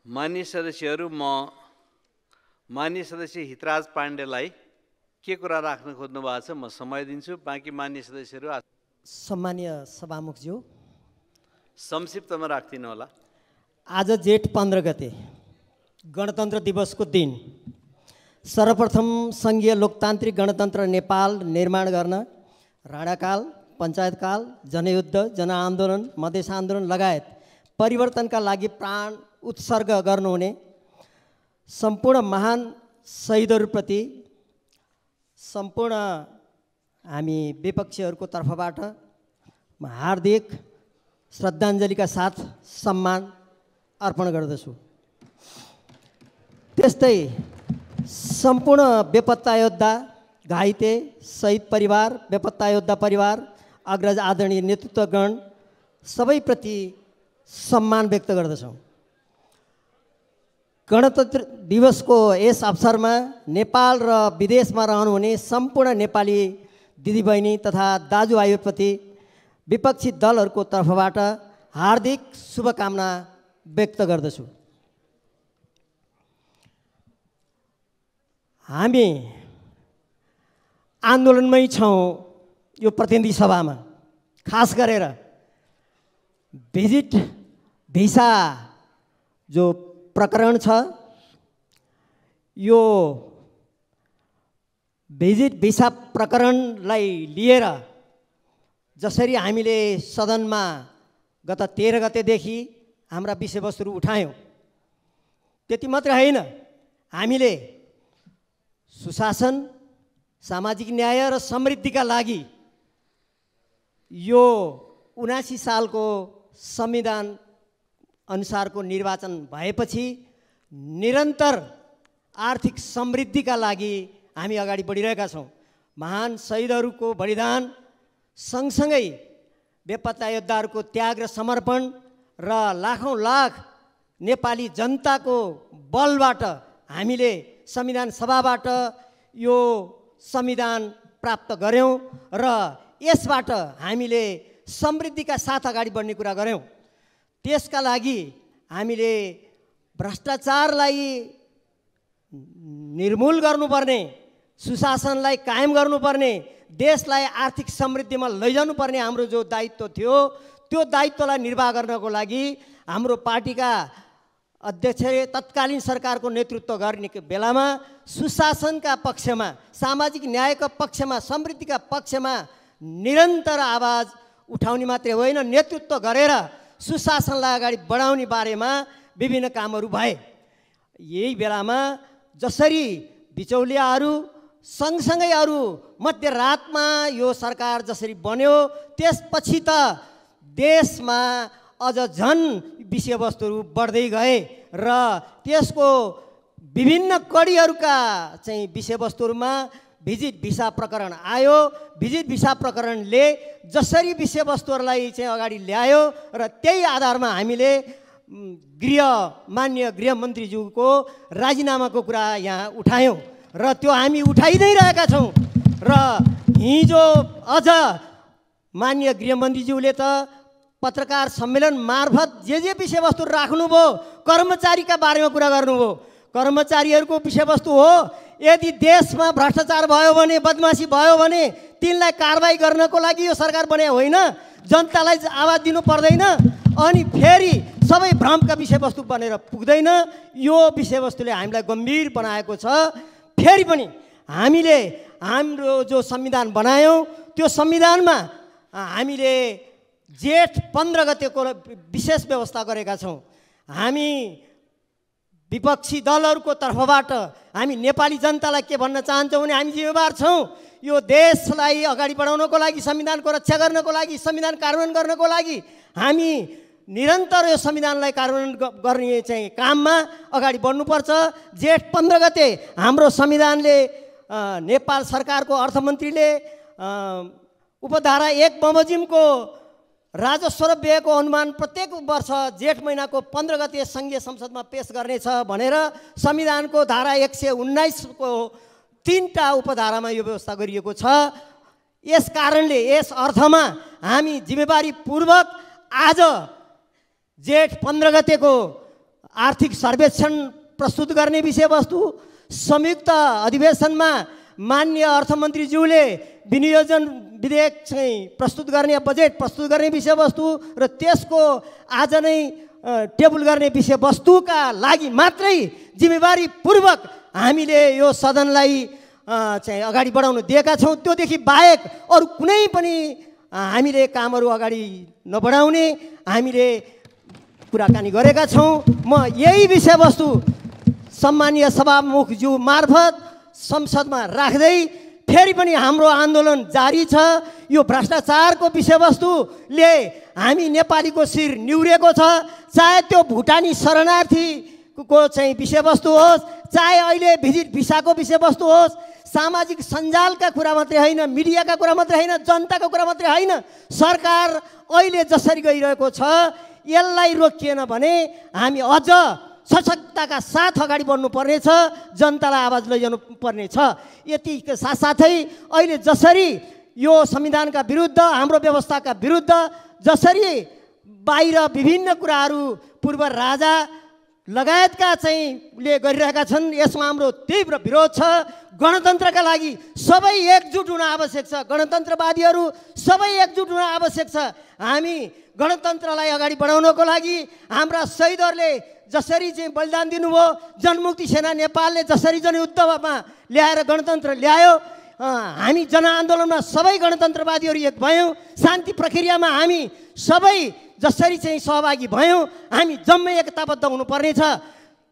माननीय सदस्यहरू, म माननीय सदस्य हितराज पाण्डेलाई के कुरा राख्न खोज्नु भएको छ म समय दिन्छु। बाँकी माननीय सदस्यहरू सम्मानीय सभामुखज्यू, संक्षिप्तमा राख्दिनु होला। आज जेठ 15 गते गणतन्त्र दिवसको दिन सर्वप्रथम सङ्घीय लोकतान्त्रिक गणतन्त्र नेपाल निर्माण गर्न राणाकाल, पञ्चायतकाल, जनयुद्ध, जनआन्दोलन, मधेस आन्दोलन लगायत परिवर्तनका लागि प्राण उत्सर्ग गर्नुहुने सम्पूर्ण महान शहीदहरूप्रति सम्पूर्ण हामी विपक्षीहरूको तर्फबाट म हार्दिक श्रद्धाञ्जलीका साथ सम्मान अर्पण गर्दछु। त्यस्तै सम्पूर्ण बेपत्ता योद्धा, घाइते, शहीद परिवार, बेपत्ता योद्धा परिवार, अग्रज आदरणीय नेतृत्वगण सबैप्रति सम्मान व्यक्त गर्दछौँ। गणतन्त्र दिवसको यस अवसरमा नेपाल र विदेशमा रहनुहुने सम्पूर्ण नेपाली दिदीबहिनी तथा दाजुभाइप्रति विपक्षी दलहरूको तर्फबाट हार्दिक शुभकामना व्यक्त गर्दछु। हामी आन्दोलनमै छौँ। यो प्रतिनिधि सभामा खास गरेर भिजिट भिसा जो प्रकरण छ, यो भिजिट भिसा प्रकरणलाई लिएर जसरी हामीले सदनमा गत 13 गतेदेखि हाम्रा विषयवस्तुहरू उठायौँ, त्यति मात्र होइन, हामीले सुशासन, सामाजिक न्याय र समृद्धिका लागि यो 79 सालको संविधान अनुसारको निर्वाचन भएपछि निरन्तर आर्थिक समृद्धिका लागि हामी अगाडि बढिरहेका छौँ। महान शहीदहरूको बलिदान सँगसँगै बेपत्ता योद्धाहरूको त्याग र समर्पण र लाखौँ लाख नेपाली जनताको बलबाट हामीले संविधान सभाबाट यो संविधान प्राप्त गऱ्यौँ र यसबाट हामीले समृद्धिका साथ अगाडि बढ्ने कुरा गऱ्यौँ। त्यसका लागि हामीले भ्रष्टाचारलाई निर्मूल गर्नुपर्ने, सुशासनलाई कायम गर्नुपर्ने, देशलाई आर्थिक समृद्धिमा लैजानुपर्ने हाम्रो जो दायित्व थियो, त्यो दायित्वलाई निर्वाह गर्नको लागि हाम्रो पार्टीका अध्यक्षले तत्कालीन सरकारको नेतृत्व गर्ने बेलामा सुशासनका पक्षमा, सामाजिक न्यायका पक्षमा, समृद्धिका पक्षमा निरन्तर आवाज उठाउने मात्रै होइन, नेतृत्व गरेर सुशासनलाई अगाडि बढाउने बारेमा विभिन्न कामहरू भए। यही बेलामा जसरी बिचौलियाहरू सँगसँगै अरू मध्यरातमा यो सरकार जसरी बन्यो, त्यसपछि त देशमा अझ झन् विषयवस्तुहरू बढ्दै गए र त्यसको विभिन्न कडीहरूका चाहिँ विषयवस्तुहरूमा भिजिट भिसा प्रकरण आयो। भिजिट भिसा प्रकरणले जसरी विषयवस्तुहरूलाई चाहिँ अगाडि ल्यायो र त्यही आधारमा हामीले माननीय गृहमन्त्रीज्यूको राजीनामाको कुरा यहाँ उठायौँ र त्यो हामी उठाइँदै रहेका छौँ। र हिजो अझ माननीय गृहमन्त्रीज्यूले त पत्रकार सम्मेलन मार्फत जे विषयवस्तु राख्नुभयो, कर्मचारीका बारेमा कुरा गर्नुभयो। कर्मचारीहरूको विषयवस्तु हो, यदि देशमा भ्रष्टाचार भयो भने, बदमासी भयो भने तिनलाई कारबाही गर्नको लागि यो सरकार बने होइन, जनतालाई आवाज दिनु पर्दैन। अनि फेरि सबै भ्रमका विषयवस्तु बनेर पुग्दैन। यो विषयवस्तुले हामीलाई गम्भीर बनाएको छ। फेरि पनि हामीले हाम्रो जो संविधान बनायौँ, त्यो संविधानमा हामीले जेठ 15 गतेको विशेष व्यवस्था गरेका छौँ। हामी विपक्षी दलहरूको तर्फबाट हामी नेपाली जनतालाई के भन्न चाहन्छौँ भने हामी जिम्मेवार छौँ। यो देशलाई अगाडि बढाउनको लागि, संविधानको रक्षा गर्नको लागि, संविधान कार्यान्वयन गर्नको लागि हामी निरन्तर यो संविधानलाई कार्यान्वयन गर्ने चाहिँ काममा अगाडि बढ्नुपर्छ। जेठ 15 गते हाम्रो संविधानले नेपाल सरकारको अर्थमन्त्रीले उपधारा 1 बमोजिमको राजस्व र व्ययको अनुमान प्रत्येक वर्ष जेठ महिनाको 15 गते सङ्घीय संसदमा पेश गर्नेछ भनेर संविधानको धारा 119 को 3टा उपधारामा यो व्यवस्था गरिएको छ। यस कारणले यस अर्थमा हामी जिम्मेवारी पूर्वक आज जेठ 15 गतेको आर्थिक सर्वेक्षण प्रस्तुत गर्ने विषयवस्तु, संयुक्त अधिवेशनमा माननीय अर्थमन्त्रीज्यूले विनियोजन विधेयक चाहिँ प्रस्तुत गर्ने, बजेट प्रस्तुत गर्ने विषयवस्तु र त्यसको आज नै टेबल गर्ने विषयवस्तुका लागि मात्रै जिम्मेवारीपूर्वक हामीले यो सदनलाई चाहिँ अगाडि बढाउन दिएका छौँ। त्योदेखि बाहेक अरू कुनै पनि हामीले कामहरू अगाडि नबढाउने हामीले कुराकानी गरेका छौँ। म यही विषयवस्तु सम्मानीय सभामुखज्यू मार्फत संसदमा राख्दै फेरि पनि हाम्रो आन्दोलन जारी छ। यो भ्रष्टाचारको विषयवस्तुले हामी नेपालीको शिर निहुरेको छ, चाहे त्यो भुटानी शरणार्थीको चाहिँ विषयवस्तु होस्, चाहे अहिले भिजिट भिसाको विषयवस्तु होस्, सामाजिक सञ्जालका कुरा मात्रै होइन, मिडियाका कुरा मात्रै होइन, जनताको कुरा मात्रै होइन, सरकार अहिले जसरी गइरहेको छ यसलाई रोकिएन भने हामी अझ सशक्तताका साथ अगाडि बढ्नु पर्नेछ, जनतालाई आवाज लैजानु पर्नेछ। यतिका साथसाथै अहिले जसरी यो संविधानका विरुद्ध, हाम्रो व्यवस्थाका विरुद्ध जसरी बाहिर विभिन्न कुराहरू पूर्व राजा लगायतका चाहिँ ले गरिरहेका छन्, यसमा हाम्रो तीव्र विरोध छ। गणतन्त्रका लागि सबै एकजुट हुन आवश्यक छ, गणतन्त्रवादीहरू सबै एकजुट हुन आवश्यक छ। हामी गणतन्त्रलाई अगाडि बढाउनको लागि हाम्रा शहीदहरूले जसरी चाहिँ बलिदान दिनुभयो, जनमुक्ति सेना नेपालले जसरी जनयुद्धमा ल्याएर गणतन्त्र ल्यायो, हामी जनआन्दोलनमा सबै गणतन्त्रवादीहरू एक भयौँ। शान्ति प्रक्रियामा हामी सबै जसरी चाहिँ सहभागी भयौँ, हामी जम्मै एकताबद्ध हुनुपर्नेछ।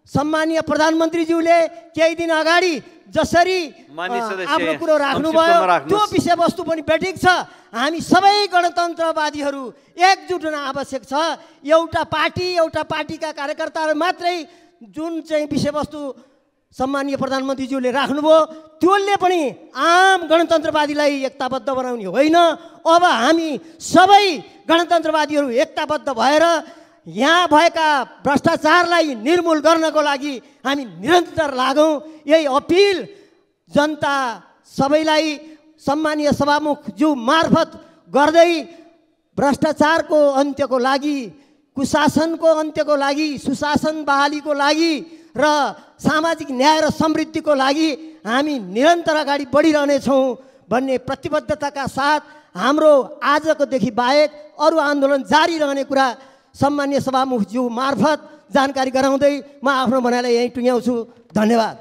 सम्मानीय प्रधानमन्त्रीज्यूले केही दिन अगाडि जसरी आफ्नो कुरो राख्नुभयो त्यो विषयवस्तु पनि बेठिक छ। हामी सबै गणतन्त्रवादीहरू एकजुट हुन आवश्यक छ। एउटा पार्टीका कार्यकर्ताहरू मात्रै जुन चाहिँ विषयवस्तु सम्मानीय प्रधानमन्त्रीज्यूले राख्नुभयो त्यसले पनि आम गणतन्त्रवादीलाई एकताबद्ध बनाउने होइन। अब हामी सबै गणतन्त्रवादीहरू एकताबद्ध भएर यहाँ भएका भ्रष्टाचारलाई निर्मूल गर्नको लागि हामी निरन्तर लागौँ। यही अपिल जनता सबैलाई सम्मानीय सभामुखज्यू मार्फत गर्दै भ्रष्टाचारको अन्त्यको लागि, कुशासनको अन्त्यको लागि, सुशासन बहालीको लागि र सामाजिक न्याय र समृद्धिको लागि हामी निरन्तर अगाडि बढिरहनेछौँ भन्ने प्रतिबद्धताका साथ हाम्रो आजकोदेखि बाहेक अरू आन्दोलन जारी रहने कुरा सम्मानीय सभामुखज्यू मार्फत जानकारी गराउँदै म आफ्नो भनाइलाई यहीँ टुङ्ग्याउँछु। धन्यवाद।